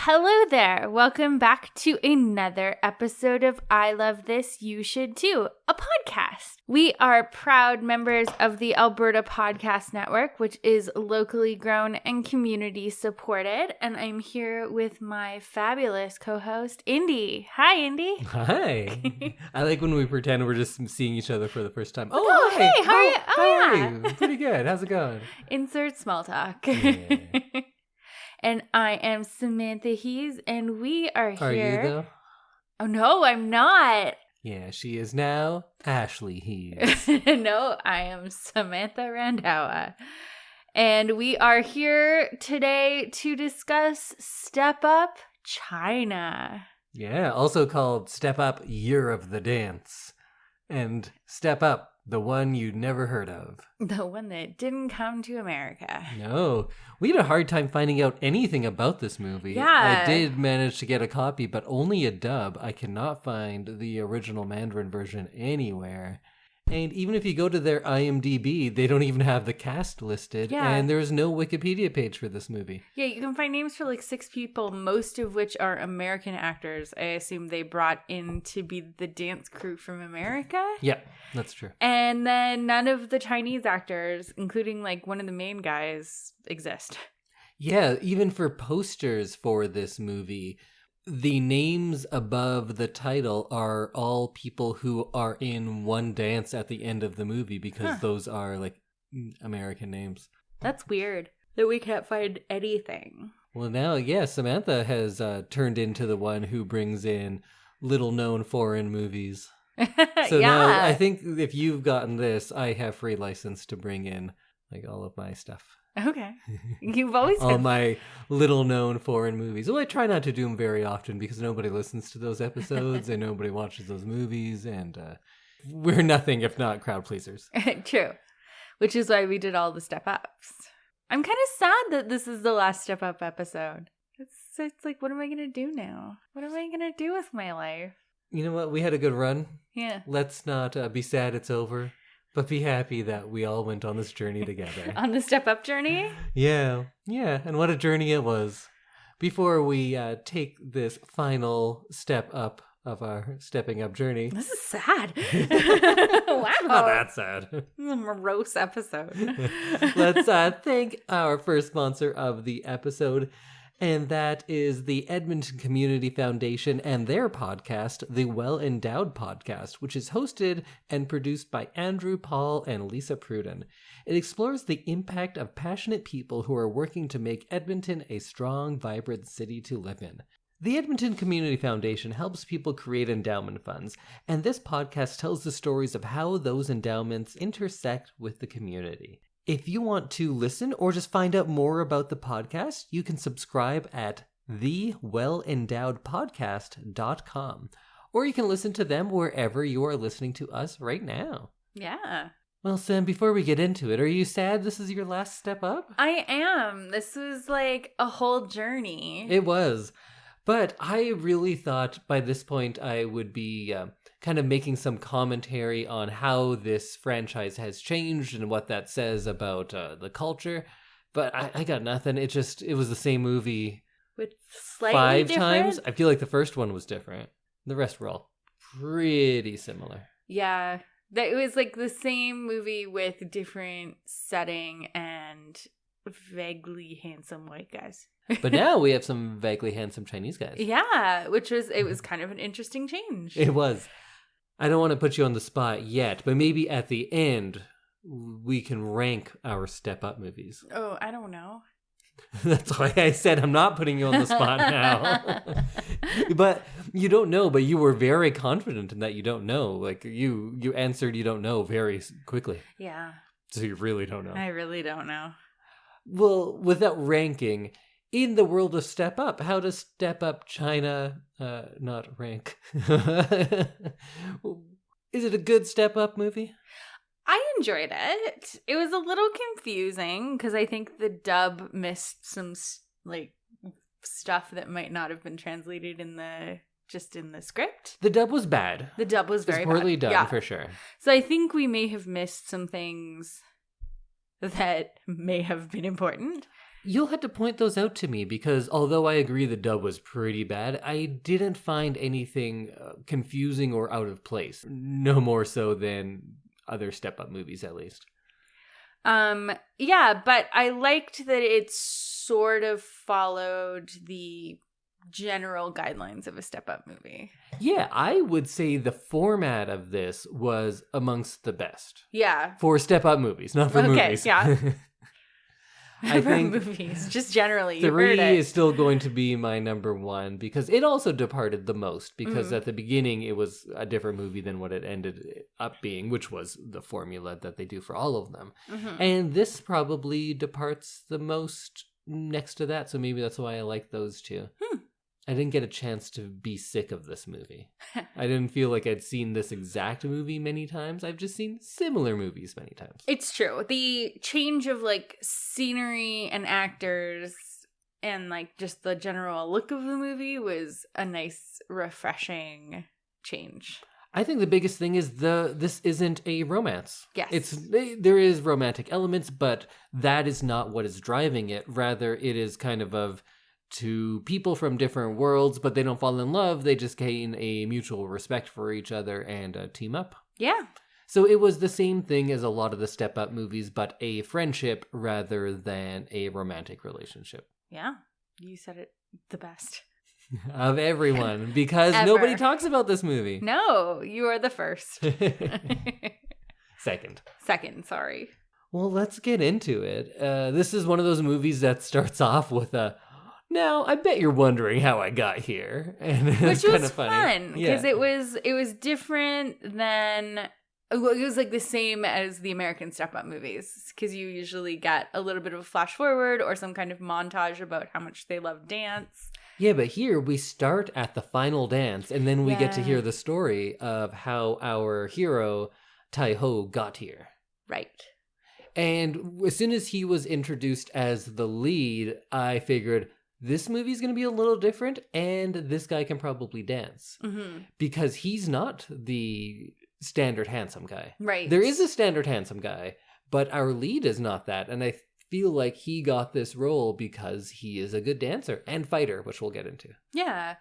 Hello there. Welcome back to another episode of I Love This, You Should Too, a podcast. We are proud members of the Alberta Podcast Network, which is locally grown and community supported. And I'm here with my fabulous co-host, Indy. Hi, Indy. Hi. I like when we pretend we're just seeing each other for the first time. Oh, hi. Hey, how are you? How are you? Pretty good. How's it going? Insert small talk. Yeah. And I am Samantha Hees, and we are here. Are you, though? Oh, no, I'm not. Yeah, she is now Ashley Hees. No, I am Samantha Randhawa. And we are here today to discuss Step Up China. Yeah, also called Step Up Year of the Dance. And Step Up, the one you never heard of. The one that didn't come to America. No, we had a hard time finding out anything about this movie. Yeah. I did manage to get a copy, but only a dub. I cannot find the original Mandarin version anywhere. And even if you go to their IMDb, they don't even have the cast listed. Yeah. And there's no Wikipedia page for this movie. Yeah, you can find names for like 6 people, most of which are American actors. I assume they brought in to be the dance crew from America. Yeah, that's true. And then none of the Chinese actors, including like one of the main guys, exist. Yeah, even for posters for this movie, the names above the title are all people who are in one dance at the end of the movie because those are like American names. That's weird that we can't find anything. Well, now, yeah, Samantha has turned into the one who brings in little known foreign movies. So now I think if you've gotten this, I have free license to bring in like all of my stuff. Okay. You've always all had... my little known foreign movies. Well, I try not to do them very often because nobody listens to those episodes and nobody watches those movies, and we're nothing if not crowd pleasers. True. Which is why we did all the Step Ups. I'm kind of sad that this is the last Step Up episode. It's like, what am I going to do now? What am I going to do with my life? You know what? We had a good run. Yeah. Let's not be sad it's over, but be happy that we all went on this journey together. On the Step Up journey? Yeah, and what a journey it was. Before we take this final step up of our stepping up journey. This is sad. Wow. It's not that sad. This is a morose episode. Let's thank our first sponsor of the episode, and that is the Edmonton Community Foundation and their podcast, the Well Endowed Podcast, which is hosted and produced by Andrew Paul and Lisa Pruden. It explores the impact of passionate people who are working to make Edmonton a strong, vibrant city to live in. The Edmonton Community Foundation helps people create endowment funds, and this podcast tells the stories of how those endowments intersect with the community. If you want to listen or just find out more about the podcast, you can subscribe at thewellendowedpodcast.com, or you can listen to them wherever you are listening to us right now. Yeah. Well, Sam, before we get into it, are you sad this is your last step up? I am. This was like a whole journey. It was. But I really thought by this point I would be kind of making some commentary on how this franchise has changed and what that says about the culture. But I got nothing. It was the same movie with slightly 5 different? times. I feel like the first one was different. The rest were all pretty similar. Yeah. It was like the same movie with different setting and vaguely handsome white guys. But now we have some vaguely handsome Chinese guys. Yeah, it was kind of an interesting change. It was. I don't want to put you on the spot yet, but maybe at the end we can rank our step up movies. Oh, I don't know. That's why I said I'm not putting you on the spot now. But you don't know, but you were very confident in that you don't know. Like you answered you don't know very quickly. Yeah. So you really don't know. I really don't know. Well, without ranking, in the world of Step Up, how does Step Up China not rank? Is it a good Step Up movie? I enjoyed it. It was a little confusing because I think the dub missed some like stuff that might not have been translated in the script. The dub was bad. The dub was very poorly bad. done, for sure. So I think we may have missed some things that may have been important. You'll have to point those out to me because although I agree the dub was pretty bad, I didn't find anything confusing or out of place. No more so than other Step Up movies, at least. Yeah, but I liked that it sort of followed the general guidelines of a Step Up movie. Yeah, I would say the format of this was amongst the best. Yeah. For Step Up movies, not for movies. Yeah. I think movies, just generally. 3 is still going to be my number 1 because it also departed the most because at the beginning it was a different movie than what it ended up being, which was the formula that they do for all of them. And this probably departs the most next to that, so maybe that's why I like those two. I didn't get a chance to be sick of this movie. I didn't feel like I'd seen this exact movie many times. I've just seen similar movies many times. It's true. The change of like scenery and actors and like just the general look of the movie was a nice, refreshing change. I think the biggest thing is this isn't a romance. Yes. There is romantic elements, but that is not what is driving it. Rather, it is kind of two people from different worlds, but they don't fall in love. They just gain a mutual respect for each other and team up. Yeah. So it was the same thing as a lot of the Step Up movies, but a friendship rather than a romantic relationship. Yeah. You said it the best. Of everyone, because Ever. Nobody talks about this movie. No, you are the first. Second, sorry. Well, let's get into it. This is one of those movies that starts off with a, now, I bet you're wondering how I got here. And it's Which was kind of funny. fun, because it was different than... Well, it was like the same as the American Step Up movies, because you usually get a little bit of a flash forward or some kind of montage about how much they love dance. Yeah, but here we start at the final dance, and then we get to hear the story of how our hero, Tai-ho, got here. Right. And as soon as he was introduced as the lead, I figured this movie's going to be a little different, and this guy can probably dance. Mm-hmm. Because he's not the standard handsome guy. Right. There is a standard handsome guy, but our lead is not that, and I feel like he got this role because he is a good dancer and fighter, which we'll get into. Yeah.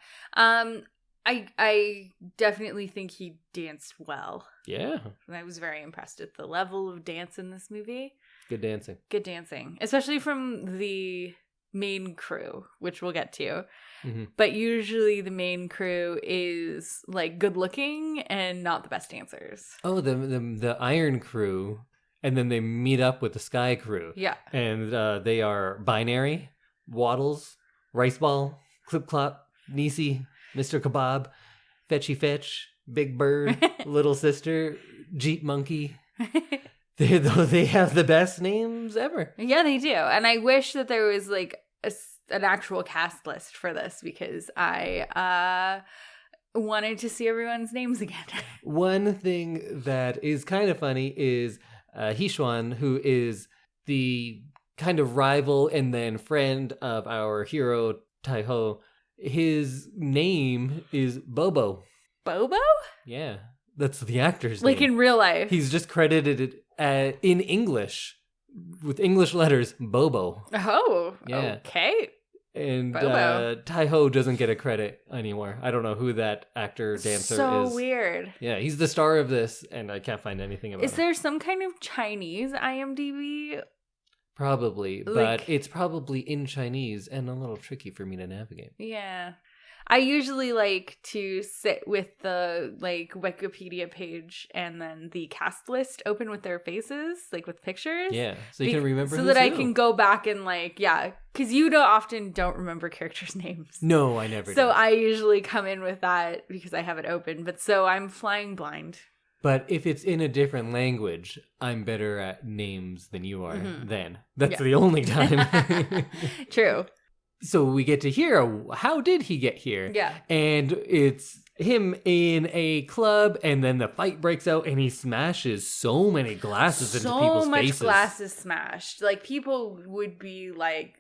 I definitely think he danced well. Yeah. And I was very impressed at the level of dance in this movie. Good dancing. Good dancing. Especially from the main crew, which we'll get to. Mm-hmm. But usually the main crew is like good looking and not the best dancers. Oh, the Iron Crew, and then they meet up with the Sky Crew. Yeah. And they are Binary, Waddles, Rice Ball, Clip Clop, Niecy, Mr. Kebab, Fetchy Fetch, Big Bird, Little Sister, Jeep Monkey. They have the best names ever. Yeah, they do. And I wish that there was like an actual cast list for this, because I wanted to see everyone's names again. One thing that is kind of funny is Hee-Xuan, who is the kind of rival and then friend of our hero, Tai-ho. His name is Bobo. Bobo? Yeah, that's the actor's name. Like in real life. He's just credited in English, with English letters, Bobo. Oh, yeah. Okay. And Tai-ho doesn't get a credit anymore. I don't know who that actor-dancer is. So weird. Yeah, he's the star of this, and I can't find anything about him. Is there some kind of Chinese IMDb? Probably, but it's probably in Chinese and a little tricky for me to navigate. Yeah. I usually like to sit with the like Wikipedia page and then the cast list open with their faces, like with pictures. Yeah, so you can remember so that I can go back and like, yeah, because you often don't remember characters' names. No, I never do. So I usually come in with that because I have it open, but so I'm flying blind. But if it's in a different language, I'm better at names than you are then. That's the only time. True. So we get to hear, how did he get here? Yeah. And it's him in a club, and then the fight breaks out, and he smashes so many glasses into people's faces. So much glasses smashed. Like, people would be, like,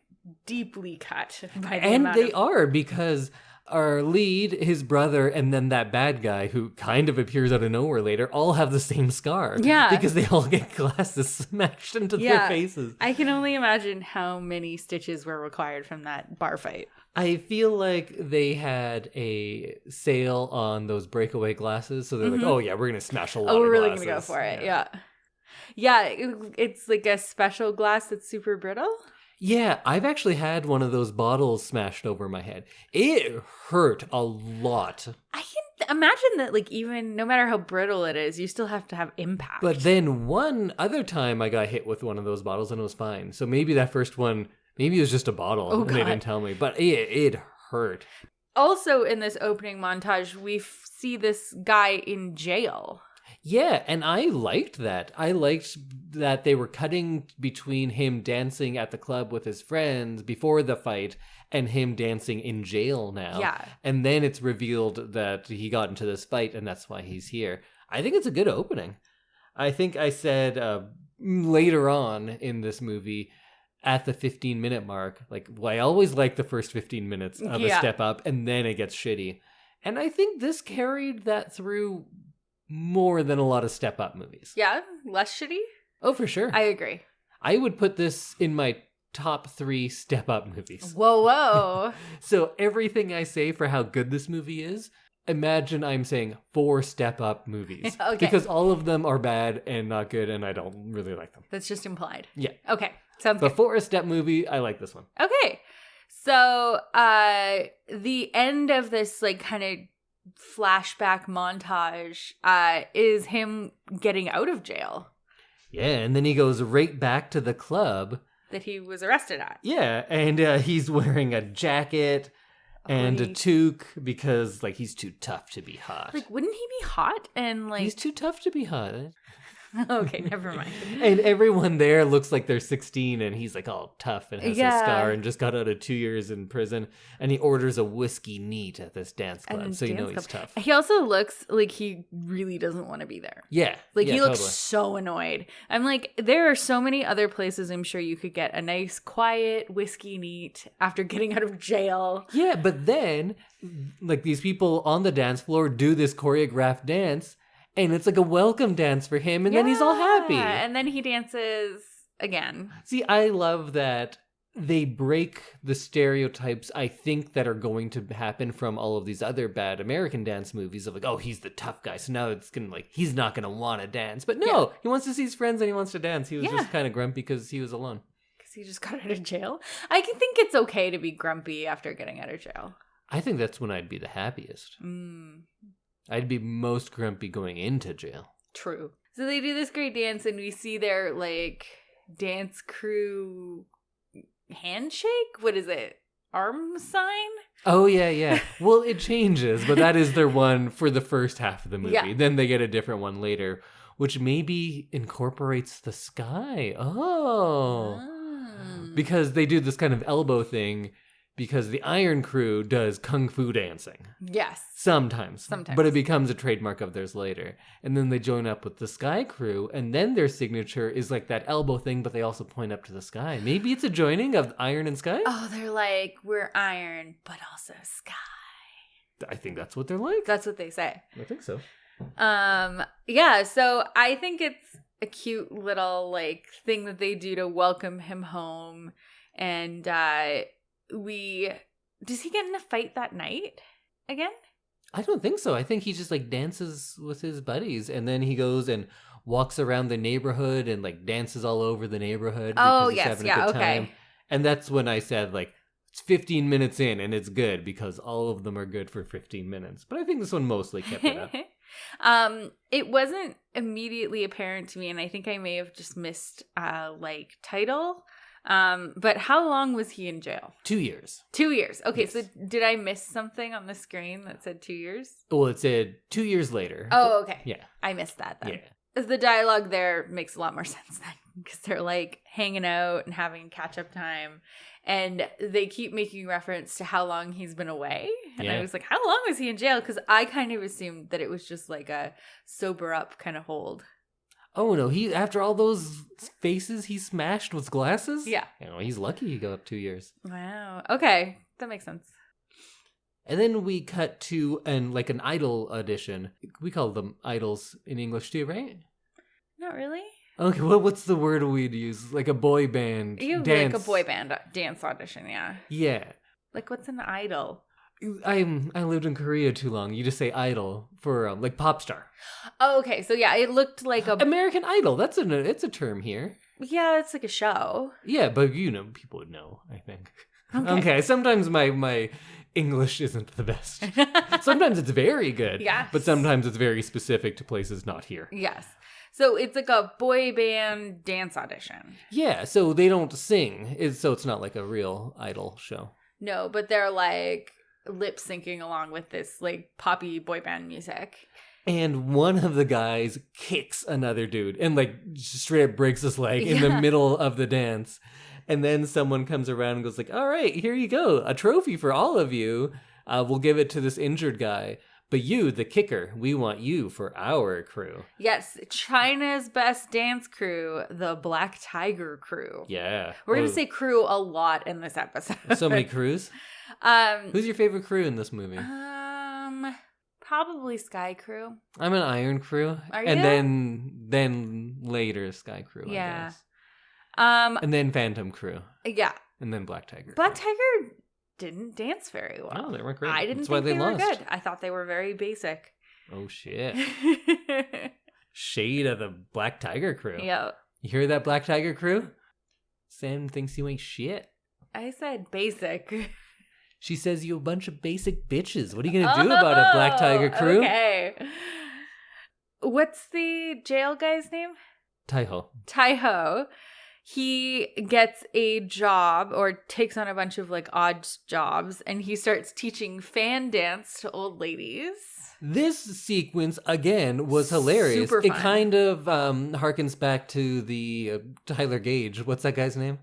deeply cut by the And amount they of... are, because our lead, his brother, and then that bad guy who kind of appears out of nowhere later all have the same scar. Yeah. Because they all get glasses smashed into their faces. I can only imagine how many stitches were required from that bar fight. I feel like they had a sale on those breakaway glasses, so they're like, oh yeah, we're going to smash a lot of glasses. Oh, we're really going to go for it, yeah. Yeah, it's like a special glass that's super brittle. Yeah, I've actually had one of those bottles smashed over my head. It hurt a lot. I can imagine that, like, even no matter how brittle it is, you still have to have impact. But then one other time I got hit with one of those bottles and it was fine. So maybe that first one, maybe it was just a bottle and they didn't tell me. But it hurt. Also, in this opening montage, we see this guy in jail. Yeah, and I liked that. I liked that they were cutting between him dancing at the club with his friends before the fight and him dancing in jail now. Yeah. And then it's revealed that he got into this fight and that's why he's here. I think it's a good opening. I think I said later on in this movie, at the 15-minute mark, like, well, I always like the first 15 minutes of a step up and then it gets shitty. And I think this carried that through more than a lot of step-up movies. Yeah? Less shitty? Oh, for sure. I agree. I would put this in my top 3 step-up movies. Whoa. So everything I say for how good this movie is, imagine I'm saying 4 step-up movies. Okay. Because all of them are bad and not good, and I don't really like them. That's just implied. Yeah. Okay. Sounds But good. for a step movie, I like this one. Okay. So, the end of this, like, kind of flashback montage is him getting out of jail Yeah, and then he goes right back to the club that he was arrested at. Yeah, and he's wearing a jacket and a toque because, like, he's too tough to be hot. Like, wouldn't he be hot? And, like... He's too tough to be hot. Okay, never mind. And everyone there looks like they're 16 and he's like all tough and has a scar and just got out of 2 years in prison. And he orders a whiskey neat at this dance club, so you know he's tough. He also looks like he really doesn't want to be there. Yeah. Like, he looks totally. so annoyed. I'm like, there are so many other places I'm sure you could get a nice, quiet whiskey neat after getting out of jail. Yeah, but then, like, these people on the dance floor do this choreographed dance. And it's like a welcome dance for him, and then he's all happy. And then he dances again. See, I love that they break the stereotypes, I think, that are going to happen from all of these other bad American dance movies of like, oh, he's the tough guy, so now it's gonna, like, he's not gonna want to dance. But no, he wants to see his friends and he wants to dance. He was just kind of grumpy because he was alone. Because he just got out of jail? I can think it's okay to be grumpy after getting out of jail. I think that's when I'd be the happiest. I'd be most grumpy going into jail. True. So they do this great dance and we see their, like, dance crew handshake? What is it? Arm sign? Oh, yeah. Well, it changes, but that is their one for the first half of the movie. Yeah. Then they get a different one later, which maybe incorporates the sky. Because they do this kind of elbow thing because the Iron Crew does kung fu dancing. Yes. Sometimes. But it becomes a trademark of theirs later. And then they join up with the Sky Crew, and then their signature is like that elbow thing, but they also point up to the sky. Maybe it's a joining of iron and sky? Oh, they're like, we're iron, but also sky. I think that's what they're like. That's what they say. I think so. Yeah, so I think it's a cute little, like, thing that they do to welcome him home. And, does he get in a fight that night again? I don't think so. I think he just, like, dances with his buddies, and then he goes and walks around the neighborhood and, like, dances all over the neighborhood. Oh, because he's having a good time. And that's when I said, like, it's 15 minutes in and it's good because all of them are good for 15 minutes. But I think this one mostly kept it up. It wasn't immediately apparent to me, and I think I may have just missed, title. But how long was he in jail? 2 years. 2 years. Okay, yes. So did I miss something on the screen that said 2 years? Well, it said 2 years later. Oh, okay. Yeah. I missed that then. Yeah. The dialogue there makes a lot more sense then because they're like hanging out and having catch-up time. And they keep making reference to how long he's been away. And I was like, how long was he in jail? Because I kind of assumed that it was just like a sober up kind of hold. Oh no, he after all those faces he smashed with glasses? Yeah. He's lucky he got up 2 years. Wow. Okay. That makes sense. And then we cut to an idol audition. We call them idols in English too, right? Not really. Okay, well, what's the word we'd use? Like a boy band dance. Like a boy band dance audition, yeah. Yeah. Like, what's an idol? I lived in Korea too long. You just say idol for like pop star. Oh, okay. So yeah, it looked like a American Idol. It's a term here. Yeah, it's like a show. Yeah, but people would know, I think. Okay, sometimes my English isn't the best. Sometimes it's very good. Yes. But sometimes it's very specific to places not here. Yes. So it's like a boy band dance audition. Yeah, so they don't sing. So it's not like a real idol show. No, but they're like lip syncing along with this like poppy boy band music. And one of the guys kicks another dude and like just straight up breaks his leg in the middle of the dance. And then someone comes around and goes like, all right, here you go. A trophy for all of you. We'll give it to this injured guy. But you, the kicker, we want you for our crew. Yes, China's best dance crew, the Black Tiger crew. Yeah. We're going to say crew a lot in this episode. So many crews. Who's your favorite crew in this movie? Probably Sky Crew. I'm an Iron Crew. Are and you? then later Sky Crew, I guess. And then Phantom Crew. Yeah. And then Black Tiger. Black Tiger didn't dance very well. Oh, they weren't great. I didn't think they were good. I thought they were very basic. Oh, shit. Shade of the Black Tiger Crew. Yeah. You hear that, Black Tiger Crew? Sam thinks you ain't shit. I said basic. She says you a bunch of basic bitches. What are you going to do about it, Black Tiger Crew? Okay. What's the jail guy's name? Taiho. He gets a job or takes on a bunch of like odd jobs and he starts teaching fan dance to old ladies. This sequence, again, was hilarious. Super fun. It kind of harkens back to the Tyler Gage. What's that guy's name?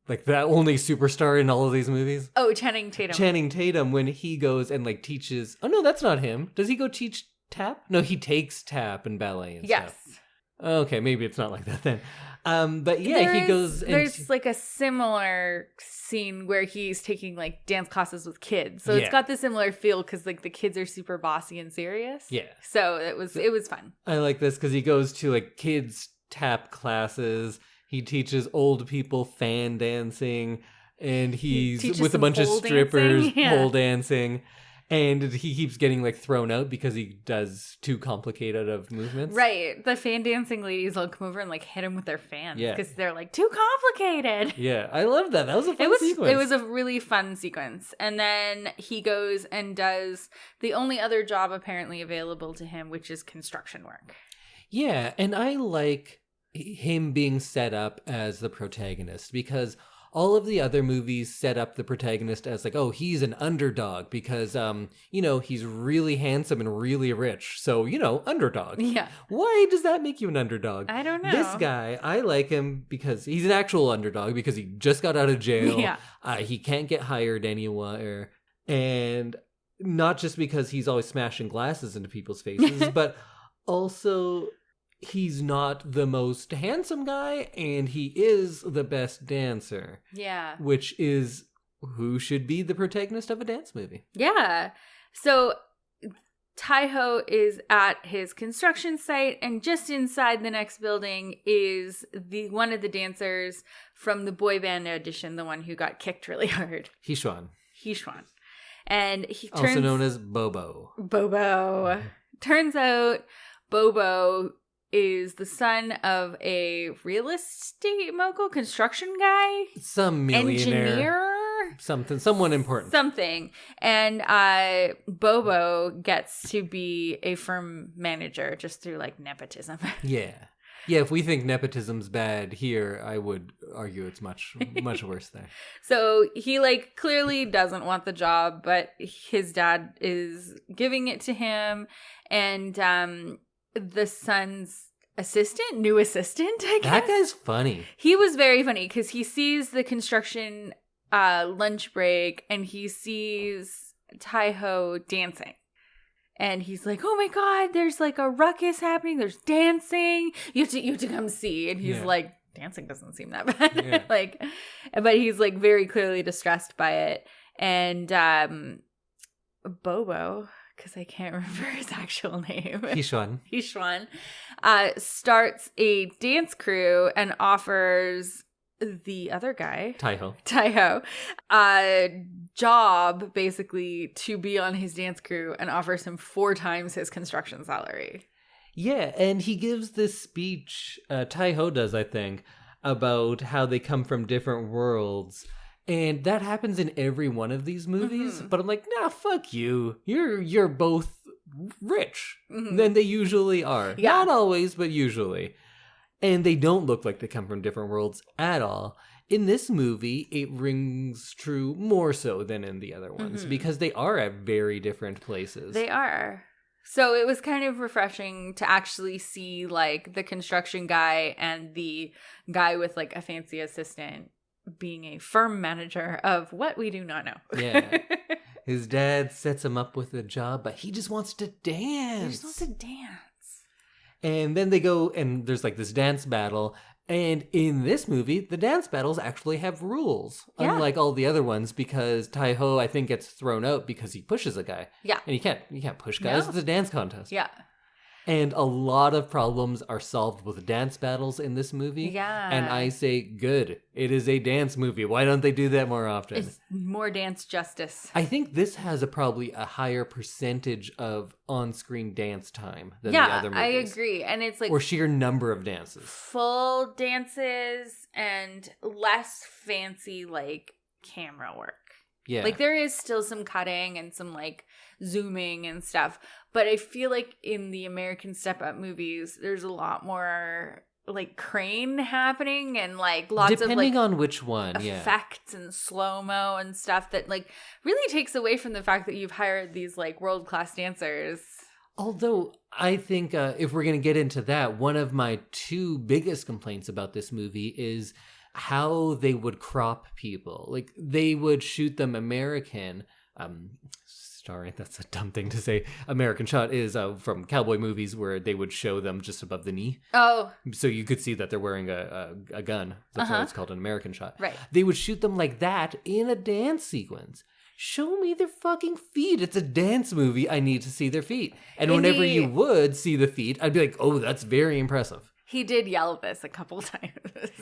Like the only superstar in all of these movies? Oh, Channing Tatum. Channing Tatum, when he goes and like teaches... Oh, no, that's not him. Does he go teach tap? No, he takes tap and ballet and stuff. Yes. Okay, maybe it's not like that then. But yeah, he goes... There's like a similar scene where he's taking like dance classes with kids. So it's got the similar feel because like the kids are super bossy and serious. Yeah. So it was fun. I like this because he goes to like kids tap classes. He teaches old people fan dancing, and he's with a bunch of strippers pole dancing, and he keeps getting like thrown out because he does too complicated of movements. Right. The fan dancing ladies will come over and like hit him with their fans because they're like too complicated. Yeah, I love that. That was a fun sequence. It was a really fun sequence. And then he goes and does the only other job apparently available to him, which is construction work. Yeah, and I like him being set up as the protagonist because all of the other movies set up the protagonist as like, oh, he's an underdog because, he's really handsome and really rich. So, underdog. Yeah. Why does that make you an underdog? I don't know. This guy, I like him because he's an actual underdog because he just got out of jail. Yeah. He can't get hired anywhere. And not just because he's always smashing glasses into people's faces, but also... he's not the most handsome guy, and he is the best dancer. Yeah. Which is who should be the protagonist of a dance movie. Yeah. So Taiho is at his construction site, and just inside the next building is one of the dancers from the boy band audition, the one who got kicked really hard. Hee-Swan. And he also known as Bobo. Turns out Bobo is the son of a real estate mogul, construction guy, some millionaire, engineer, someone important, and Bobo gets to be a firm manager just through like nepotism. Yeah. If we think nepotism's bad here, I would argue it's much worse there. So he like clearly doesn't want the job, but his dad is giving it to him, and the son's new assistant, I guess. That guy's funny. He was very funny because he sees the construction lunch break and he sees Taiho dancing. And he's like, oh my God, there's like a ruckus happening. There's dancing. You have to come see. And he's like, dancing doesn't seem that bad. Yeah. Like, but he's like very clearly distressed by it. And Bobo, because I can't remember his actual name. Hishwan starts a dance crew and offers the other guy, Taiho, a job basically to be on his dance crew and offers him 4 times his construction salary. Yeah, and he gives this speech, Taiho does, I think, about how they come from different worlds. And that happens in every one of these movies. But I'm like, nah, fuck you. You're both rich. Than they usually are. Yeah. Not always, but usually. And they don't look like they come from different worlds at all. In this movie, it rings true more so than in the other ones. Because they are at very different places. They are. So it was kind of refreshing to actually see like the construction guy and the guy with like a fancy assistant being a firm manager of what we do not know. Yeah. His dad sets him up with a job, but he just wants to dance. And then they go, and there's like this dance battle. And in this movie, the dance battles actually have rules, unlike all the other ones, because Taiho, I think, gets thrown out because he pushes a guy. Yeah. And you can't push guys. No. It's a dance contest. Yeah. And a lot of problems are solved with dance battles in this movie. Yeah. And I say, good. It is a dance movie. Why don't they do that more often? It's more dance justice. I think this has probably a higher percentage of on-screen dance time than the other movies. I agree. And it's like... or sheer number of dances. Full dances and less fancy, like, camera work. Yeah. Like, there is still some cutting and some, like, zooming and stuff. But I feel like in the American step-up movies, there's a lot more, like, crane happening and, like, lots of, like... depending on which one, effects and slow-mo and stuff that, like, really takes away from the fact that you've hired these, like, world-class dancers. Although, I think if we're going to get into that, one of my 2 biggest complaints about this movie is how they would crop people. Like, they would shoot them American. Sorry, that's a dumb thing to say. American shot is from cowboy movies where they would show them just above the knee. Oh. So you could see that they're wearing a gun. That's why it's called an American shot. Right. They would shoot them like that in a dance sequence. Show me their fucking feet. It's a dance movie. I need to see their feet. And whenever you would see the feet, I'd be like, oh, that's very impressive. He did yell this a couple times.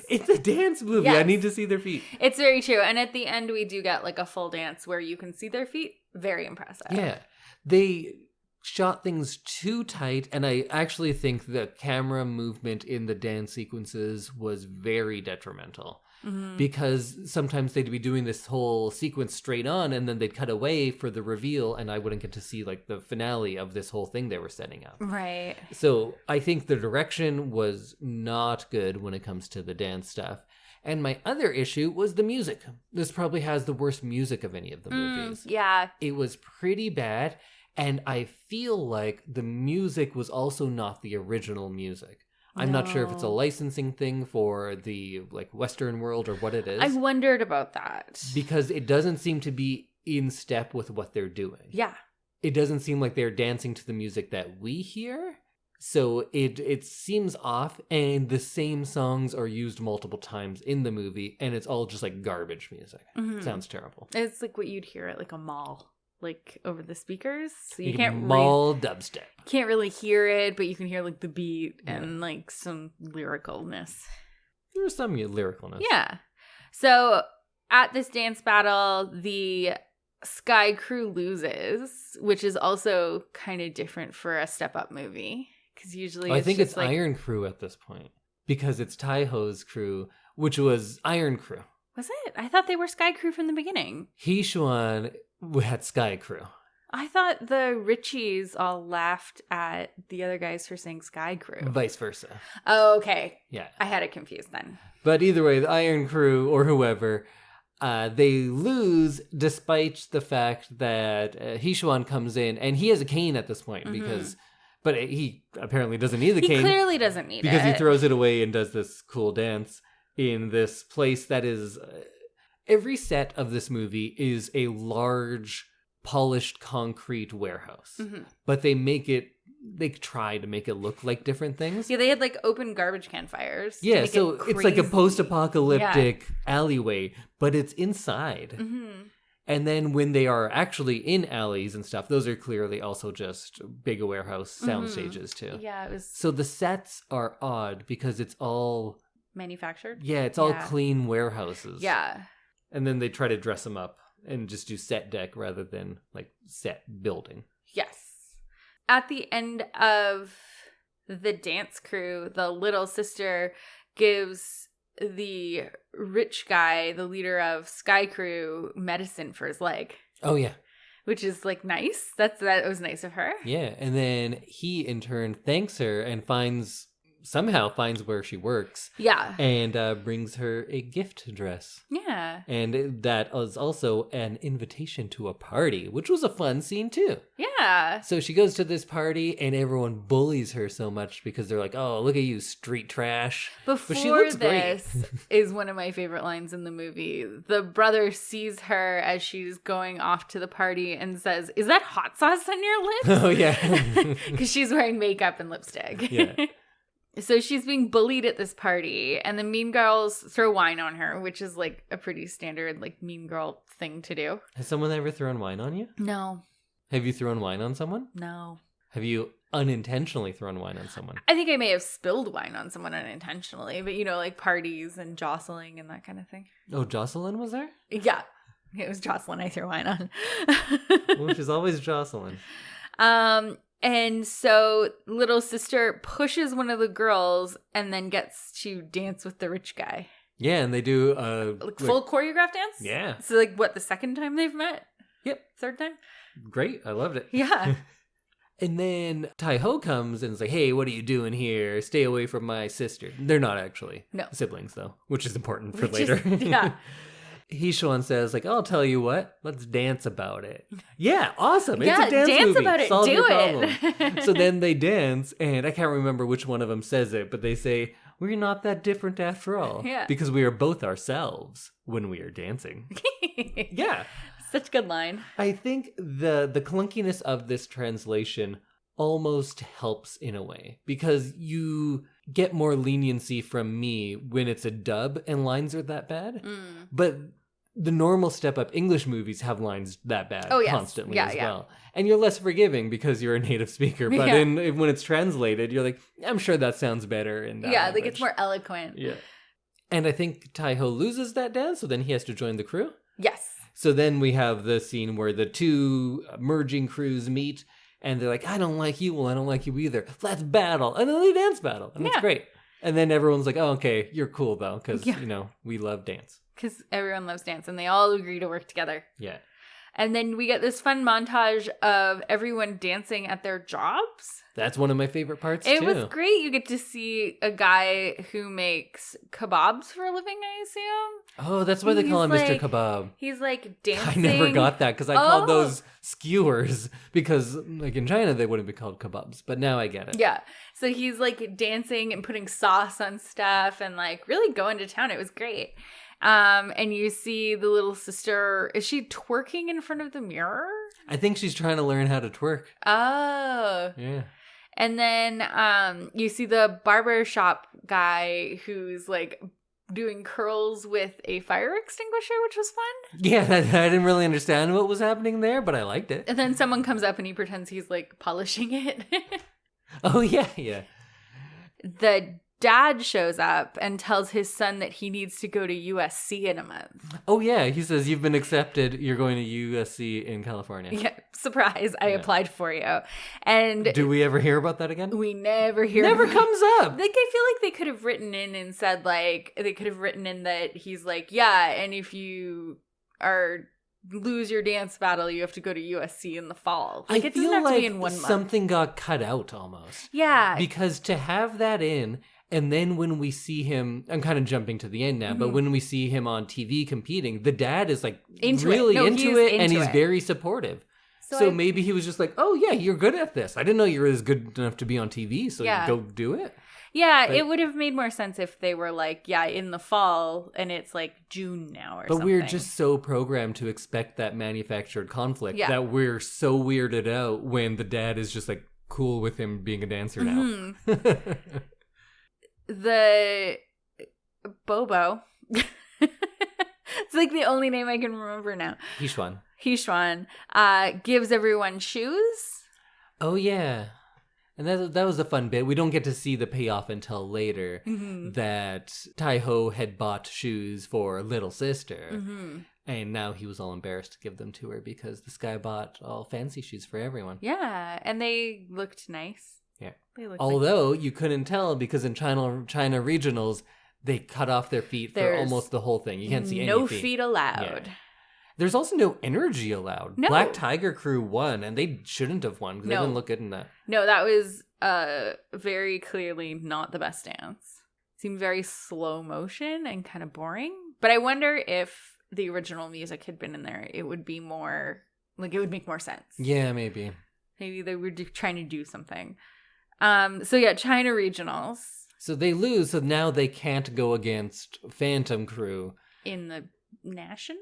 It's a dance movie. Yes. I need to see their feet. It's very true. And at the end, we do get like a full dance where you can see their feet. Very impressive. Yeah. They shot things too tight. And I actually think the camera movement in the dance sequences was very detrimental. Mm-hmm. Because sometimes they'd be doing this whole sequence straight on and then they'd cut away for the reveal and I wouldn't get to see like the finale of this whole thing they were setting up. Right. So I think the direction was not good when it comes to the dance stuff. And my other issue was the music. This probably has the worst music of any of the movies. Yeah. It was pretty bad. And I feel like the music was also not the original music. I'm not sure if it's a licensing thing for the like Western world or what it is. I wondered about that. Because it doesn't seem to be in step with what they're doing. Yeah. It doesn't seem like they're dancing to the music that we hear. So it seems off, and the same songs are used multiple times in the movie, and it's all just like garbage music. Mm-hmm. Sounds terrible. It's like what you'd hear at like a mall. Like over the speakers, so you can't mall dubstep. Can't really hear it, but you can hear like the beat and like some lyricalness. There's some lyricalness. Yeah. So at this dance battle, the Sky Crew loses, which is also kind of different for a step-up movie because usually I think it's like... Iron Crew at this point because it's Taiho's crew, which was Iron Crew. Was it? I thought they were Sky Crew from the beginning. Hishwan had Sky Crew. I thought the Richies all laughed at the other guys for saying Sky Crew. Vice versa. Oh, okay. Yeah. I had it confused then. But either way, the Iron Crew or whoever, they lose despite the fact that Hishwan comes in, and he has a cane at this point because... But he apparently doesn't need the cane. He clearly doesn't need it. Because he throws it away and does this cool dance in this place that is... every set of this movie is a large polished concrete warehouse. But they try to make it look like different things. Yeah, they had like open garbage can fires. Yeah, so it's like a post-apocalyptic alleyway, but it's inside. And then when they are actually in alleys and stuff, those are clearly also just big warehouse sound stages too. Yeah, it was. So the sets are odd because it's all manufactured? Yeah, it's all clean warehouses. Yeah. And then they try to dress them up and just do set deck rather than like set building. Yes. At the end of the dance crew, the little sister gives the rich guy, the leader of Sky Crew, medicine for his leg. Oh, yeah. Which is like nice. That was nice of her. Yeah. And then he in turn thanks her and somehow finds where she works. Yeah. And brings her a gift dress. Yeah. And that was also an invitation to a party, which was a fun scene too. Yeah. So she goes to this party and everyone bullies her so much because they're like, oh, look at you, street trash. But she looks this great. is one of my favorite lines in the movie. The brother sees her as she's going off to the party and says, is that hot sauce on your lips? Oh, yeah. Because she's wearing makeup and lipstick. Yeah. So she's being bullied at this party, and the mean girls throw wine on her, which is like a pretty standard like mean girl thing to do. Has someone ever thrown wine on you? No. Have you thrown wine on someone? No. Have you unintentionally thrown wine on someone? I think I may have spilled wine on someone unintentionally, but like parties and jostling and that kind of thing. Oh, Jocelyn was there? Yeah. It was Jocelyn I threw wine on. Well, she's always Jocelyn. And so little sister pushes one of the girls and then gets to dance with the rich guy. Yeah, and they do full choreographed dance? Yeah. So what, the second time they've met? Yep. Third time? Great. I loved it. Yeah. And then Tai-Ho comes and is like, hey, what are you doing here? Stay away from my sister. They're not actually siblings, though, which is important for later. Yeah. Hee-Sean says, like, I'll tell you what, let's dance about it. Yeah, awesome. Yeah, it's a dance movie. About it. Solve Do your it. problem. So then they dance, and I can't remember which one of them says it, but they say, we're not that different after all. Yeah. Because we are both ourselves when we are dancing. Yeah. Such a good line. I think the clunkiness of this translation almost helps in a way, because you get more leniency from me when it's a dub and lines are that bad. But the normal step-up English movies have lines that bad constantly as well. And you're less forgiving because you're a native speaker. But when it's translated, you're like, I'm sure that sounds better in that language. Like it's more eloquent. Yeah. And I think Tai-Ho loses that dance, so then he has to join the crew. Yes. So then we have the scene where the two merging crews meet, and they're like, I don't like you, well, I don't like you either. Let's battle. And then they dance battle. And it's great. And then everyone's like, oh, okay, you're cool, though, because, we love dance. Because everyone loves dance, and they all agree to work together. Yeah. And then we get this fun montage of everyone dancing at their jobs. That's one of my favorite parts, It was great. You get to see a guy who makes kebabs for a living, I assume. Oh, that's why they call him Mr. Kebab. He's like dancing. I never got that because I called those skewers because like in China they wouldn't be called kebabs, but now I get it. Yeah. So he's like dancing and putting sauce on stuff and like really going to town. It was great. And you see the little sister, is she twerking in front of the mirror? I think she's trying to learn how to twerk. Oh. Yeah. And then you see the barbershop guy who's like doing curls with a fire extinguisher, which was fun. Yeah, I didn't really understand what was happening there, but I liked it. And then someone comes up and he pretends he's like polishing it. Oh, yeah, yeah. The dad shows up and tells his son that he needs to go to USC in a month. Oh, yeah. He says, you've been accepted. You're going to USC in California. Yeah. Surprise. I applied for you. And do we ever hear about that again? We never hear. Never comes up. Like, I feel like they could have written in and said, like, they could have written in that he's like, yeah, and if you lose your dance battle, you have to go to USC in the fall. Like, it doesn't have to be in 1 month. Something got cut out almost. Yeah. Because to have that in, and then when we see him, I'm kind of jumping to the end now, but when we see him on TV competing, the dad is like really into it, and he's very supportive. So maybe he was just like, oh yeah, you're good at this. I didn't know you were as good enough to be on TV, so go do it. Yeah, But it would have made more sense if they were like, in the fall and it's like June now or something. But we're just so programmed to expect that manufactured conflict that we're so weirded out when the dad is just like cool with him being a dancer now. The Bobo. It's like the only name I can remember now. Hishwan gives everyone shoes. Oh, yeah. And that was a fun bit. We don't get to see the payoff until later that Tai-Ho had bought shoes for little sister. And now he was all embarrassed to give them to her because this guy bought all fancy shoes for everyone. Yeah, and they looked nice. Yeah. Although you couldn't tell because in China regionals, they cut off their feet for almost the whole thing. You can't see any feet. No feet allowed. Yeah. There's also no energy allowed. No. Black Tiger Crew won, and they shouldn't have won because they didn't look good in that. No, that was very clearly not the best dance. It seemed very slow motion and kind of boring. But I wonder if the original music had been in there, it would be more, like, it would make more sense. Yeah, maybe. Maybe they were trying to do something. China regionals. So they lose, so now they can't go against Phantom Crew. In the nationals?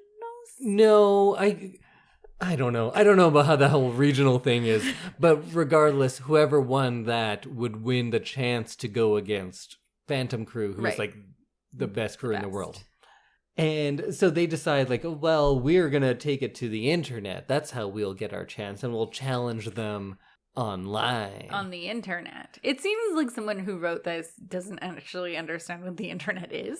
No, I don't know. I don't know about how the whole regional thing is. But regardless, whoever won that would win the chance to go against Phantom Crew, who's like the best crew in the world. And so they decide, like, well, we're going to take it to the internet. That's how we'll get our chance. And we'll challenge them online. On the internet. It seems like someone who wrote this doesn't actually understand what the internet is.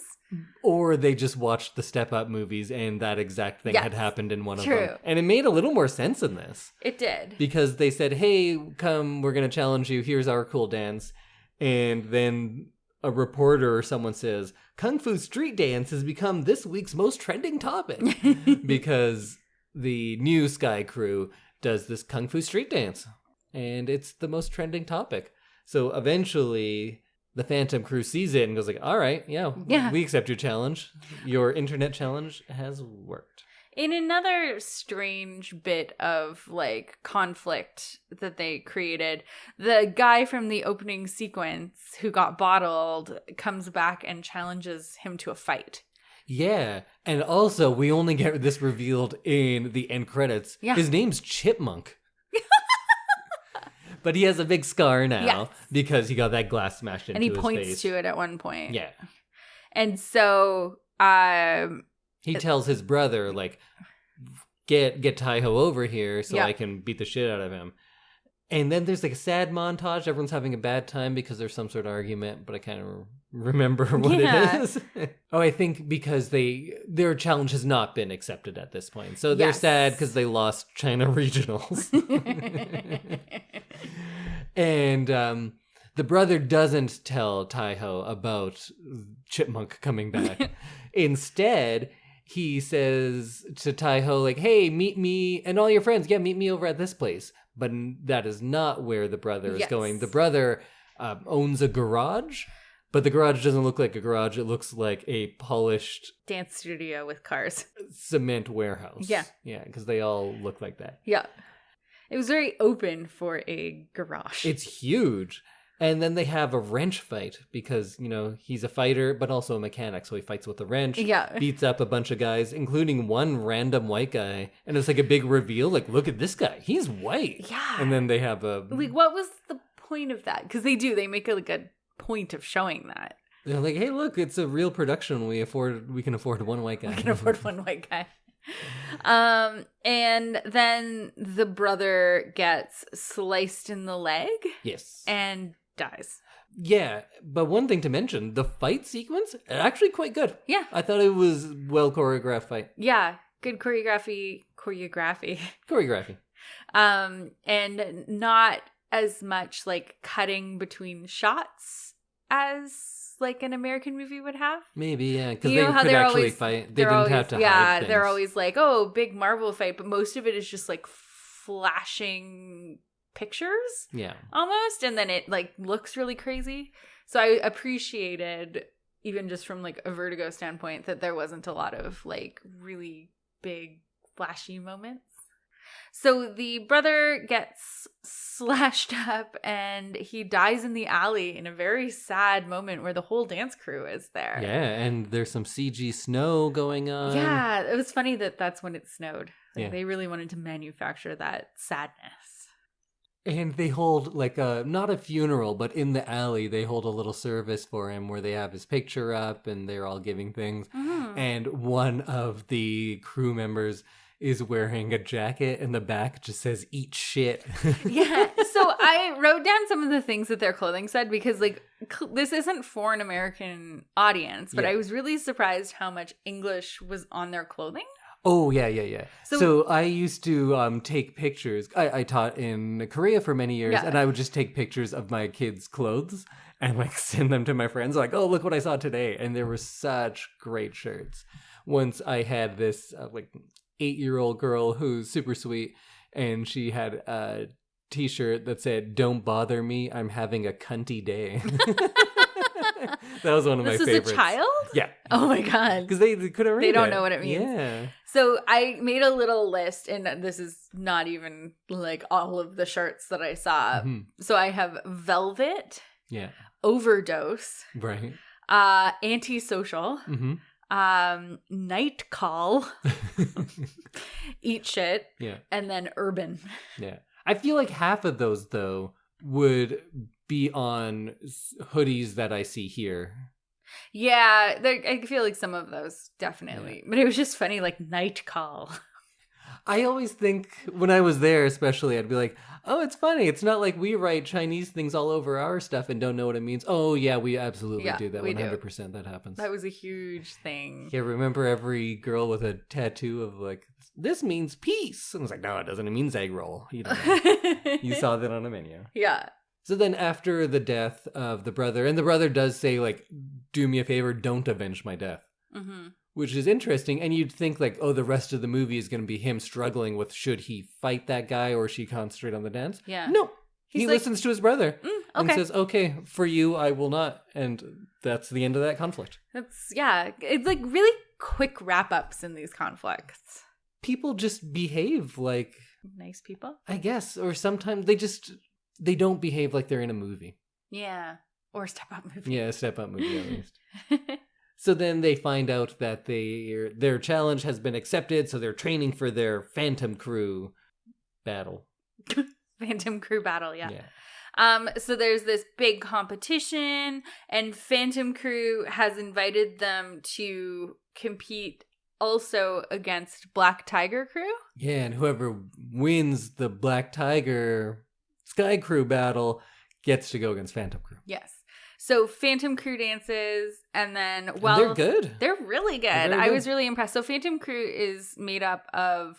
Or they just watched the Step Up movies and that exact thing had happened in one of them. And it made a little more sense in this. It did. Because they said, hey, come, we're going to challenge you. Here's our cool dance. And then a reporter or someone says, Kung Fu street dance has become this week's most trending topic. Because the new Sky Crew does this Kung Fu street dance. And it's the most trending topic. So eventually, the Phantom Crew sees it and goes like, all right, we accept your challenge. Your internet challenge has worked. In another strange bit of, like, conflict that they created, the guy from the opening sequence who got bottled comes back and challenges him to a fight. Yeah, and also, we only get this revealed in the end credits. Yeah. His name's Chipmunk. But he has a big scar now because he got that glass smashed into his face. And he points to it at one point. Yeah. And so he tells his brother, like, get Tai-Ho over here so I can beat the shit out of him. And then there's like a sad montage. Everyone's having a bad time because there's some sort of argument, but I kind of remember what it is. I think because their challenge has not been accepted at this point. So they're sad because they lost China regionals. And the brother doesn't tell Tai-Ho about Chipmunk coming back. Instead, he says to Tai-Ho, like, hey, meet me and all your friends. Yeah, meet me over at this place. But that is not where the brother is going. The brother owns a garage, but the garage doesn't look like a garage. It looks like a polished dance studio with cars. Cement warehouse. Yeah. Yeah, because they all look like that. Yeah. It was very open for a garage. It's huge. And then they have a wrench fight because, he's a fighter, but also a mechanic. So he fights with a wrench, beats up a bunch of guys, including one random white guy. And it's like a big reveal. Like, look at this guy. He's white. Yeah. And then they have a... Like, what was the point of that? Because they make a point of showing that. They're like, hey, look, it's a real production. We can afford one white guy. We can afford one white guy. And then the brother gets sliced in the leg. Yes. And dies. Yeah, but one thing to mention, the fight sequence, actually quite good. Yeah. I thought it was well choreographed fight. Yeah, good choreography. And not as much like cutting between shots as like an American movie would have. Maybe, yeah, because they could actually fight. They didn't have to hide things. They're always like, oh, big Marvel fight, but most of it is just like flashing pictures, almost, and then it like looks really crazy. So I appreciated, even just from like a Vertigo standpoint, that there wasn't a lot of like really big flashy moments. So the brother gets slashed up and he dies in the alley in a very sad moment where the whole dance crew is there. Yeah, and there's some CG snow going on. Yeah, it was funny that that's when it snowed. Yeah. They really wanted to manufacture that sadness. And they hold like not a funeral, but in the alley they hold a little service for him where they have his picture up and they're all giving things. Mm-hmm. And one of the crew members is wearing a jacket and the back just says "eat shit." Yeah. So I wrote down some of the things that their clothing said because like this isn't for an American audience, but Yeah. I was really surprised how much English was on their clothing. Oh, yeah. So I used to take pictures. I taught in Korea for many years, Yeah. and I would just take pictures of my kids' clothes and like send them to my friends. Like, oh, look what I saw today. And there were such great shirts. Once I had this like 8-year-old girl who's super sweet, and she had a t-shirt that said, "Don't bother me, I'm having a cunty day." That was one of my favorites. This is a child? Yeah. Oh my God. Because they couldn't read it. They don't know what it means. Yeah. So I made a little list, and this is not even like all of the shirts that I saw. Mhm. So I have velvet, Yeah. overdose, Right. antisocial, Mm-hmm. night call, eat shit, Yeah. and then urban. Yeah. I feel like half of those, though, would be on hoodies that I see here. Yeah, I feel like some of those definitely. But it was just funny, like night call. I always think when I was there, especially, I'd be like, oh, it's funny. It's not like we write Chinese things all over our stuff and don't know what it means. Oh, yeah, we absolutely do that. we do. 100% that happens. That was a huge thing. Yeah, remember every girl with a tattoo of like, this means peace. And I was like, no, it doesn't. It means egg roll. You don't know. You saw that on a menu. Yeah. So then after the death of the brother, and the brother does say, like, do me a favor, don't avenge my death. Mm-hmm. Which is interesting. And you'd think, like, oh, the rest of the movie is going to be him struggling with should he fight that guy or should he concentrate on the dance? Yeah. No. He's He like, listens to his brother and okay. says, okay, for you, I will not. And that's the end of that conflict. It's like really quick wrap-ups in these conflicts. People just behave like, Nice people. I guess, or sometimes they don't behave like they're in a movie. Yeah. Or step up movie. Yeah, a step-up movie at least. So then they find out that their challenge has been accepted, so they're training for their Phantom Crew battle. Phantom Crew battle, yeah. So there's this big competition, and Phantom Crew has invited them to compete also against Black Tiger Crew. Yeah, and whoever wins the Black Tiger Sky Crew battle gets to go against Phantom Crew. Yes. So Phantom Crew dances, and then And they're good. They're really good. They're very I good. was really impressed. So Phantom Crew is made up of,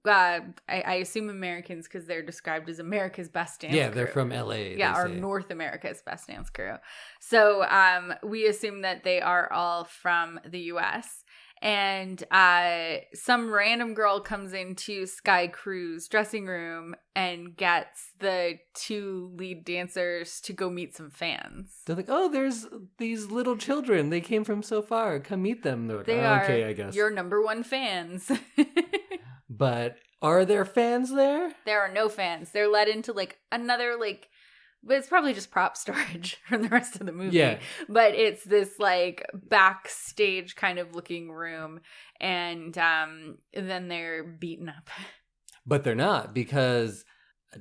I assume Americans because they're described as America's best dance Yeah, crew. they're from LA. Yeah, or they say. North America's best dance crew. So we assume that they are all from the U.S. And some random girl comes into Sky Crew's dressing room and gets the two lead dancers to go meet some fans. They're like, oh, there's these little children. They came from so far. Come meet them. They're like, They oh, are okay, I guess. your number one fans. But are there fans there? There are no fans. They're led into like another like, but it's probably just prop storage from the rest of the movie. Yeah. But it's this like backstage kind of looking room, and then they're beaten up. But they're not, because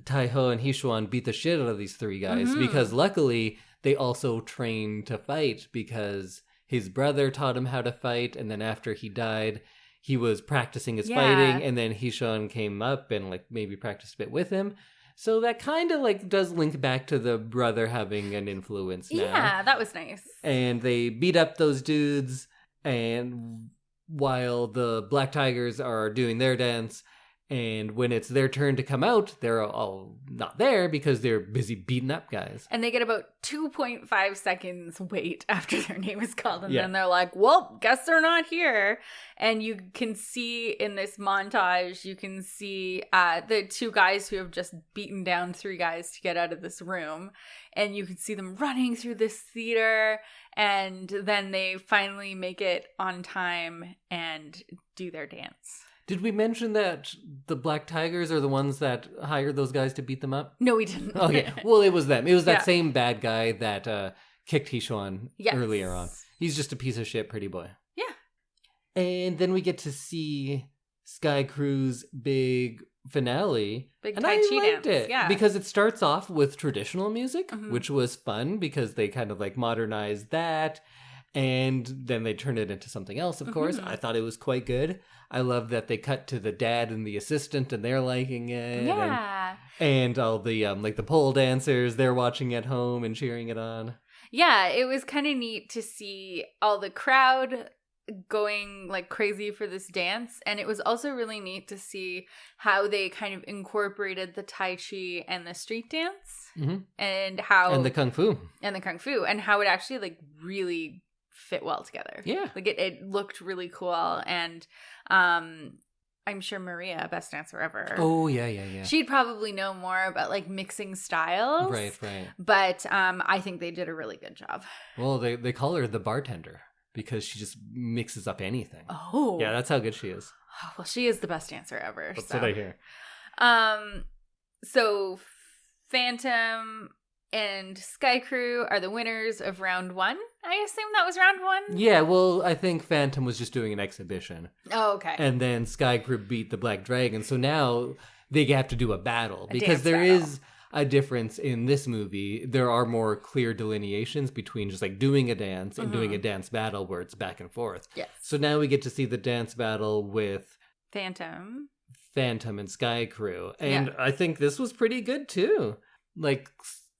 Taiho and Hishuan beat the shit out of these three guys. Mhm. Because luckily they also trained to fight, because his brother taught him how to fight, and then after he died, he was practicing his Yeah. fighting, and then Hishuan came up and like maybe practiced a bit with him. So that kind of like does link back to the brother having an influence now. Yeah, that was nice. And they beat up those dudes, and while the Black Tigers are doing their dance, and when it's their turn to come out, they're all not there because they're busy beating up guys. And they get about 2.5 seconds wait after their name is called. And Yeah. then they're like, well, guess they're not here. And you can see in this montage, you can see the two guys who have just beaten down three guys to get out of this room. And you can see them running through this theater. And then they finally make it on time and do their dance. Did we mention that the Black Tigers are the ones that hired those guys to beat them up? No, we didn't. Okay, well, it was them. It was that same bad guy that kicked Hishuan earlier on. He's just a piece of shit pretty boy. Yeah. And then we get to see Sky Crew's big finale. Big and Tai I Chi liked dance. it Yeah. because it starts off with traditional music, Mhm. which was fun because they kind of like modernized that. And then they turn it into something else, of course. I thought it was quite good. I love that they cut to the dad and the assistant and they're liking it. Yeah. And all the like the pole dancers, they're watching at home and cheering it on. Yeah, it was kind of neat to see all the crowd going like crazy for this dance, and it was also really neat to see how they kind of incorporated the Tai Chi and the street dance, and how and the Kung Fu and how it actually like really fit well together. Yeah, like it looked really cool, and I'm sure Maria, best dancer ever. Oh yeah. She'd probably know more about like mixing styles, right. But I think they did a really good job. Well, they call her the bartender because she just mixes up anything. Oh. Yeah, that's how good she is. Oh, well, she is the best dancer ever. That's what I hear. So Phantom and Sky Crew are the winners of round 1. I assume that was round 1? Yeah, well, I think Phantom was just doing an exhibition. Oh, okay. And then Sky Crew beat the Black Dragon, so now they have to do a battle. Because there battle. is a difference in this movie. There are more clear delineations between just like doing a dance and doing a dance battle where it's back and forth. Yes. So now we get to see the dance battle with Phantom and Sky Crew. And I think this was pretty good too. Like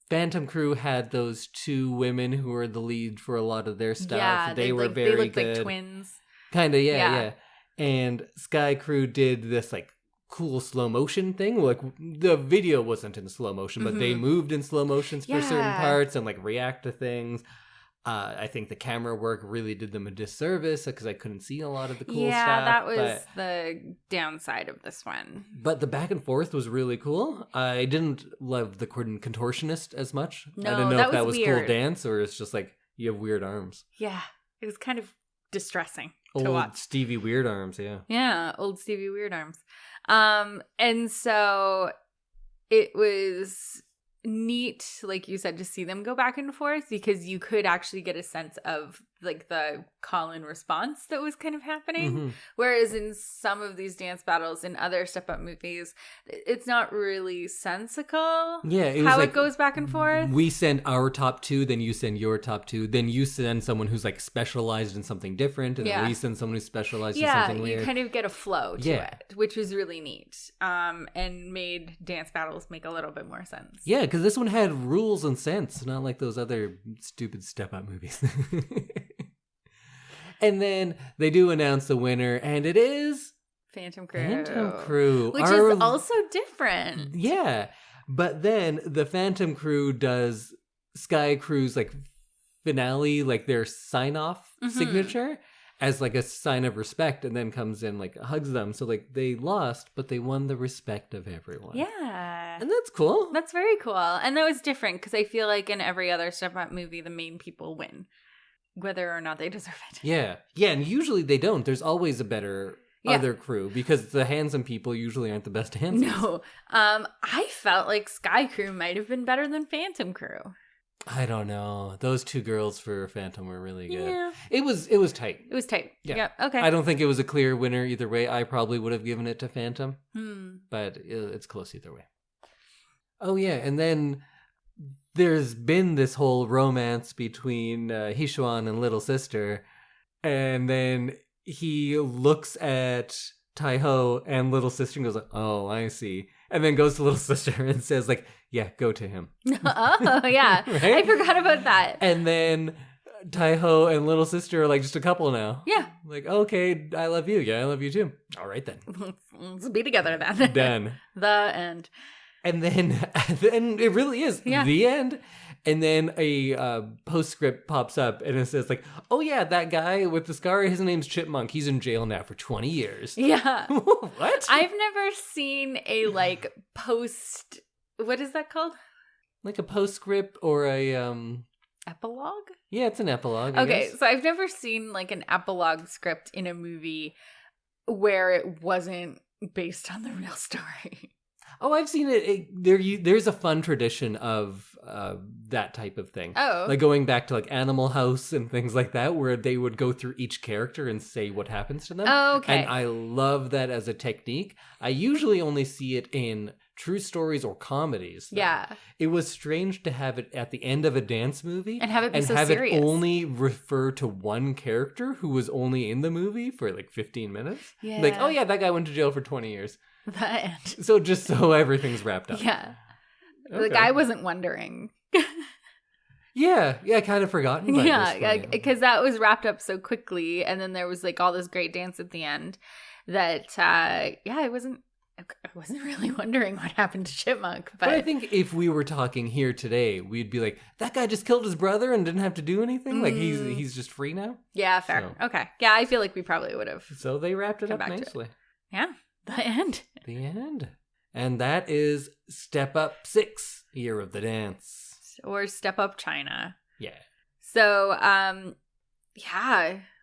Phantom Crew had those 2 women who were the lead for a lot of their stuff. Yeah, they were like, very they looked good. like twins. Kind of, yeah. And Sky Crew did this like cool slow motion thing. Like the video wasn't in slow motion, but they moved in slow motions for certain parts and like react to things. I think the camera work really did them a disservice because I couldn't see a lot of the cool stuff. Yeah, that was the downside of this one. But the back and forth was really cool. I didn't love the contortionist as much. No, I didn't know if that was weird. cool dance or it's just like you have weird arms. Yeah, it was kind of distressing to Old watch. Stevie Weird arms, yeah. Yeah, old Stevie Weird arms. And so it was neat, like you said, to see them go back and forth because you could actually get a sense of like the call and response that was kind of happening. Whereas in some of these dance battles in other Step Up movies, it's not really sensical. Yeah, it was how like, it goes back and forth. We send our top 2, then you send your top 2, then you send someone who's like specialized in something different, and then we send someone who's specialized in something weird. Yeah, you kind of get a flow to it, which was really neat, and made dance battles make a little bit more sense. Yeah, because this one had rules and sense, not like those other stupid Step Up movies. And then they do announce the winner, and it is Phantom Crew. Which is also different. Yeah. But then the Phantom Crew does Sky Crew's like finale, like their sign-off signature as like a sign of respect, and then comes in like hugs them. So like they lost, but they won the respect of everyone. Yeah. And that's cool. That's very cool. And that was different because I feel like in every other Step Up movie, the main people win, whether or not they deserve it. Yeah. Yeah, and usually they don't. There's always a better other crew because the handsome people usually aren't the best handsome. No. I felt like Sky Crew might have been better than Phantom Crew. I don't know. Those 2 girls for Phantom were really good. Yeah. It was tight. It was tight. Yeah. Okay. I don't think it was a clear winner either way. I probably would have given it to Phantom. But it's close either way. Oh yeah, and then there's been this whole romance between Hishuan and Little Sister, and then he looks at Tai-Ho and Little Sister and goes like, "Oh, I see," and then goes to Little Sister and says like, "Yeah, go to him." Oh yeah, right? I forgot about that. And then Tai-Ho and Little Sister are like just a couple now. Yeah, like okay, I love you. Yeah, I love you too. All right then, let's be together then. Done. The end. And then it really is the end. And then a postscript pops up and it says like, "Oh yeah, that guy with the scar, his name's Chipmunk. He's in jail now for 20 years." Yeah. What? I've never seen a like post. What is that called? Like a postscript or a epilogue? Yeah, it's an epilogue. I Okay, guess. so I've never seen like an epilogue script in a movie where it wasn't based on the real story. Oh, I've seen it. There's a fun tradition of that type of thing. Oh. Like going back to like Animal House and things like that, where they would go through each character and say what happens to them. Oh, okay. And I love that as a technique. I usually only see it in true stories or comedies. Though. Yeah. It was strange to have it at the end of a dance movie And have it be so have serious. it only refer to one character who was only in the movie for like 15 minutes. Yeah. Like, oh yeah, that guy went to jail for 20 years. The end. So just so everything's wrapped up. Yeah. Okay. Like, I wasn't wondering. Yeah, I kind of forgotten about this. Yeah, because that was wrapped up so quickly, and then there was like all this great dance at the end that, I wasn't really wondering what happened to Chipmunk. But I think if we were talking here today, we'd be like, that guy just killed his brother and didn't have to do anything? Like, he's just free now? Yeah, fair. So. Okay. Yeah, I feel like we probably would have. So they wrapped it up nicely. Yeah, the end. The end. And that is Step Up 6, Year of the Dance. Or Step Up China. Yeah. So,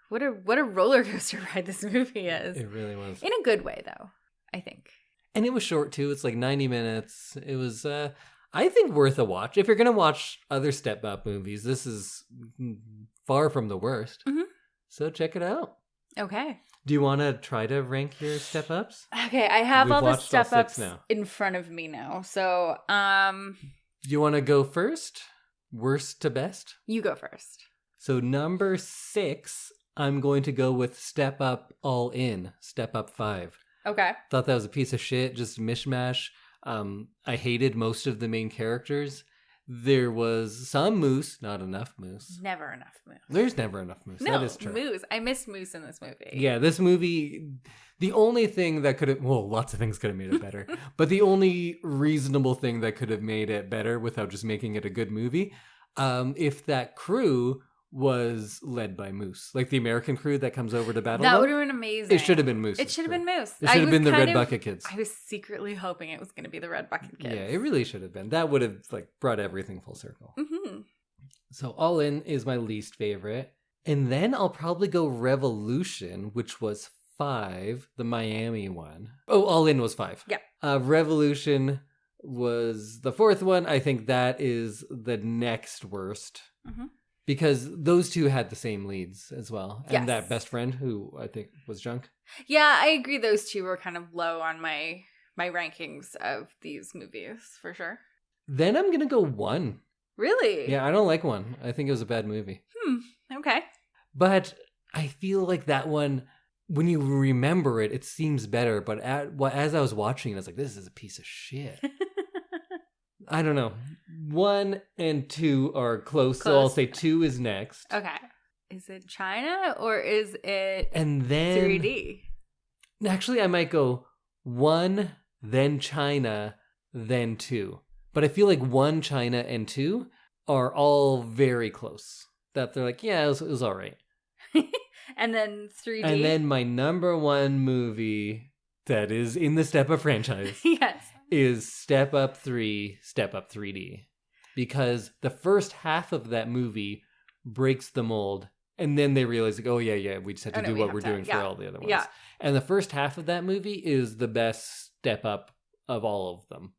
what a roller coaster ride this movie is. It really was. In a good way, though, I think. And it was short, too. It's like 90 minutes. It was, I think, worth a watch. If you're going to watch other Step Up movies, this is far from the worst. Mm-hmm. So check it out. Okay. Do you want to try to rank your Step Ups? Okay, I have We've all the watched all Step Ups 6 now. in front of me now. So, Do you want to go first? Worst to best? you go first. So number 6, I'm going to go with Step Up All In, Step Up 5. Okay. Thought that was a piece of shit, just a mishmash. I hated most of the main characters. There was some moose, not enough moose. Never enough moose. There's never enough moose. No, that is true. moose. I missed moose in this movie. Yeah, this movie, the only thing that could have, well, lots of things could have made it better, but the only reasonable thing that could have made it better without just making it a good movie, if that crew was led by Moose. Like the American crew that comes over to battle. That would have been amazing. It should have been Moose. It should have been Moose. It should have been the Red Bucket Kids. I was secretly hoping it was going to be the Red Bucket Kids. Yeah, it really should have been. That would have like brought everything full circle. Mm-hmm. So All In is my least favorite. And then I'll probably go Revolution, which was 5, the Miami one. Oh, All In was 5. Yeah. Revolution was the 4th one. I think that is the next worst. Mm-hmm. Because those two had the same leads as well. And Yes. that best friend who I think was Junk. Yeah, I agree. Those two were kind of low on my rankings of these movies, for sure. Then I'm going to go 1. Really? Yeah, I don't like 1. I think it was a bad movie. Okay. But I feel like that one, when you remember it, it seems better. But as I was watching it, I was like, this is a piece of shit. I don't know. 1 and 2 are close, so I'll say 2 is next. Okay. Is it China or is it And then 3D? Actually, I might go 1, then China, then 2. But I feel like 1, China, and 2 are all very close. That they're like, yeah, it was all right. And then 3D? And then my number 1 movie that is in the Step Up franchise yes. is Step Up 3, Step Up 3D. Because the first half of that movie breaks the mold, and then they realize, like, oh, yeah, we just had to do what we're doing for all the other ones. Yeah. And the first half of that movie is the best Step Up of all of them.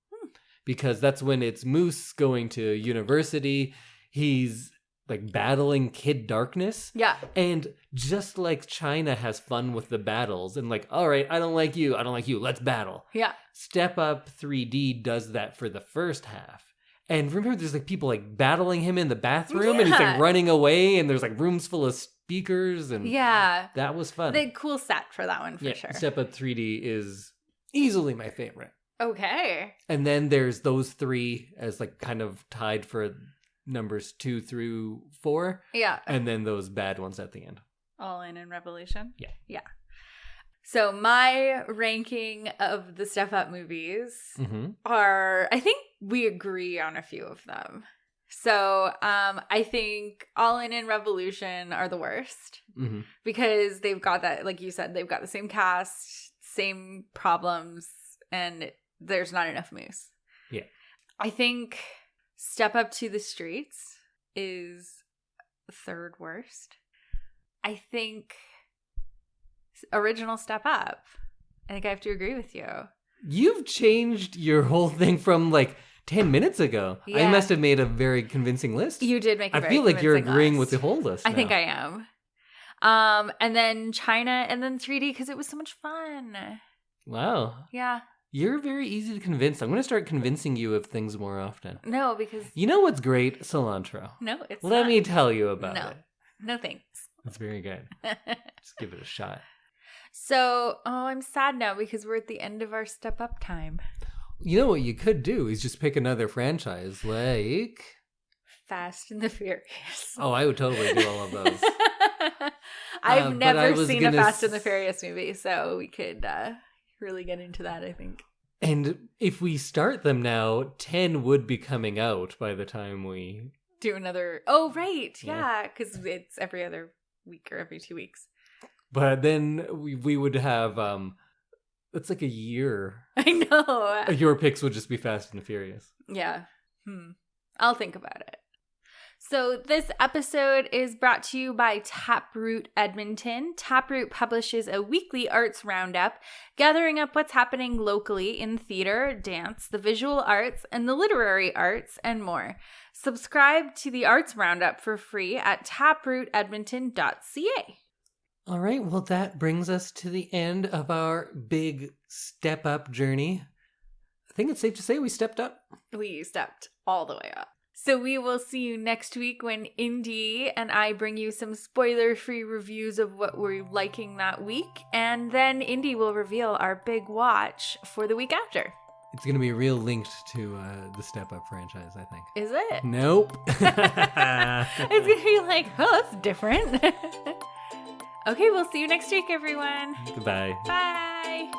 Because that's when it's Moose going to university. He's like battling Kid Darkness. Yeah. And just like China has fun with the battles and like, all right, I don't like you, let's battle. Yeah. Step Up 3D does that for the first half. And remember, there's like people like battling him in the bathroom and he's like running away and there's like rooms full of speakers and that was fun. The cool set for that one for sure. Step Up 3D is easily my favorite. Okay. And then there's those 3 as like kind of tied for numbers 2 through 4. Yeah. And then those bad ones at the end. All In and Revolution? Yeah. Yeah. So my ranking of the Step Up movies are, I think we agree on a few of them. So I think All In and Revolution are the worst because they've got that, like you said, they've got the same cast, same problems, and there's not enough moose. Yeah. I think Step Up to the Streets is third worst. I think original Step Up. I think I have to agree with you. You've changed your whole thing from like 10 minutes ago. Yeah. I must have made a very convincing list. You did make a very I feel like you're convincing agreeing list. with the whole list I now. think I am. And then China and then 3D because it was so much fun. Wow. Yeah. You're very easy to convince. I'm going to start convincing you of things more often. No, because... You know what's great? Cilantro. No, it's Let not. me tell you about No. it. No thanks. It's very good. Just give it a shot. So, I'm sad now because we're at the end of our Step Up time. You know what you could do is just pick another franchise like... Fast and the Furious. Oh, I would totally do all of those. I've but never I was seen a gonna Fast and the Furious movie, so we could really get into that, I think. And if we start them now, 10 would be coming out by the time we... Do another... Oh, right. Yeah. Yeah, because it's every other week or every 2 weeks. But then we would have... It's like a year. I know. Your picks would just be Fast and the Furious. Yeah. I'll think about it. So this episode is brought to you by Taproot Edmonton. Taproot publishes a weekly arts roundup, gathering up what's happening locally in theater, dance, the visual arts, and the literary arts, and more. Subscribe to the arts roundup for free at taprootedmonton.ca. All right, well, that brings us to the end of our big step up journey. I think it's safe to say we stepped up. We stepped all the way up. So we will see you next week when Indy and I bring you some spoiler-free reviews of what we're liking that week. And then Indy will reveal our big watch for the week after. It's going to be real linked to the Step Up franchise, I think. Is it? Nope. It's going to be like, oh, that's different. Okay, we'll see you next week, everyone. Goodbye. Bye.